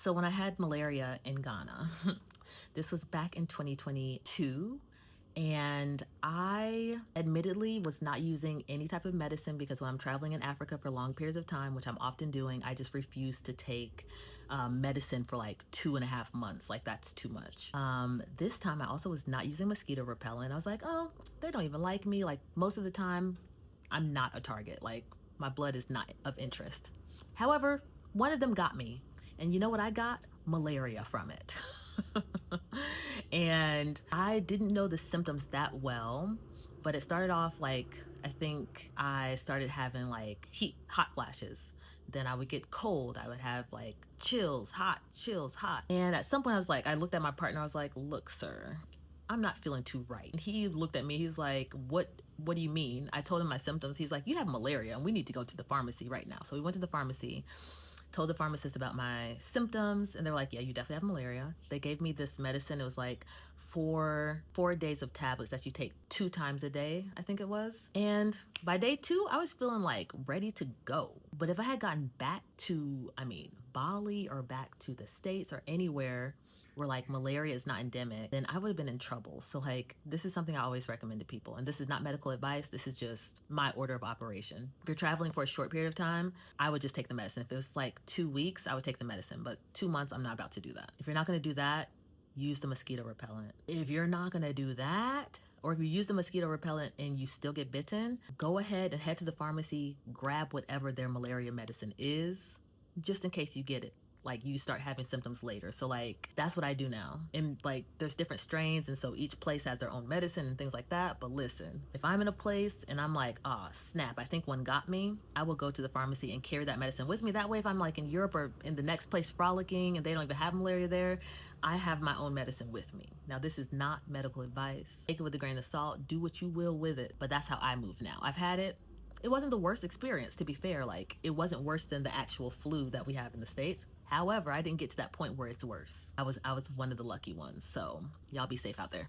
So when I had malaria in Ghana, this was back in 2022. And I admittedly was not using any type of medicine because when I'm traveling in Africa for long periods of time, which I'm often doing, I just refuse to take medicine for like 2.5 months. Like, that's too much. This time I also was not using mosquito repellent. I was like, oh, they don't even like me. Like, most of the time, I'm not a target. Like, my blood is not of interest. However, one of them got me. And you know what I got? Malaria from it. And I didn't know the symptoms that well, but it started off like, I think I started having like hot flashes. Then I would get cold. I would have like chills, hot, chills, hot. And at some point I looked at my partner, I was like, look, sir, I'm not feeling too right. And he looked at me, he's like, what do you mean? I told him my symptoms. He's like, you have malaria and we need to go to the pharmacy right now. So we went to the pharmacy, told the pharmacist about my symptoms, and they're like, yeah, you definitely have malaria. They gave me this medicine. It was like four days of tablets that you take 2 times a day, I think it was. And by day 2, I was feeling like ready to go. But if I had gotten back to, Bali or back to the States or anywhere where like malaria is not endemic, then I would have been in trouble. So like, this is something I always recommend to people. And this is not medical advice. This is just my order of operation. If you're traveling for a short period of time, I would just take the medicine. If it was like 2 weeks, I would take the medicine. But 2 months, I'm not about to do that. If you're not going to do that, use the mosquito repellent. If you're not going to do that, or if you use the mosquito repellent and you still get bitten, go ahead and head to the pharmacy, grab whatever their malaria medicine is, just in case you get it. Like, you start having symptoms later. So like, that's what I do now. And like, there's different strains, and so each place has their own medicine and things like that. But listen, if I'm in a place and I'm like, ah, snap, I think one got me, I will go to the pharmacy and carry that medicine with me. That way, if I'm like in Europe or in the next place frolicking and they don't even have malaria there, I have my own medicine with me. Now, this is not medical advice. Take it with a grain of salt. Do what you will with it. But that's how I move now. I've had it. It wasn't the worst experience, to be fair. Like, it wasn't worse than the actual flu that we have in the States. However, I didn't get to that point where it's worse. I was one of the lucky ones. So y'all be safe out there.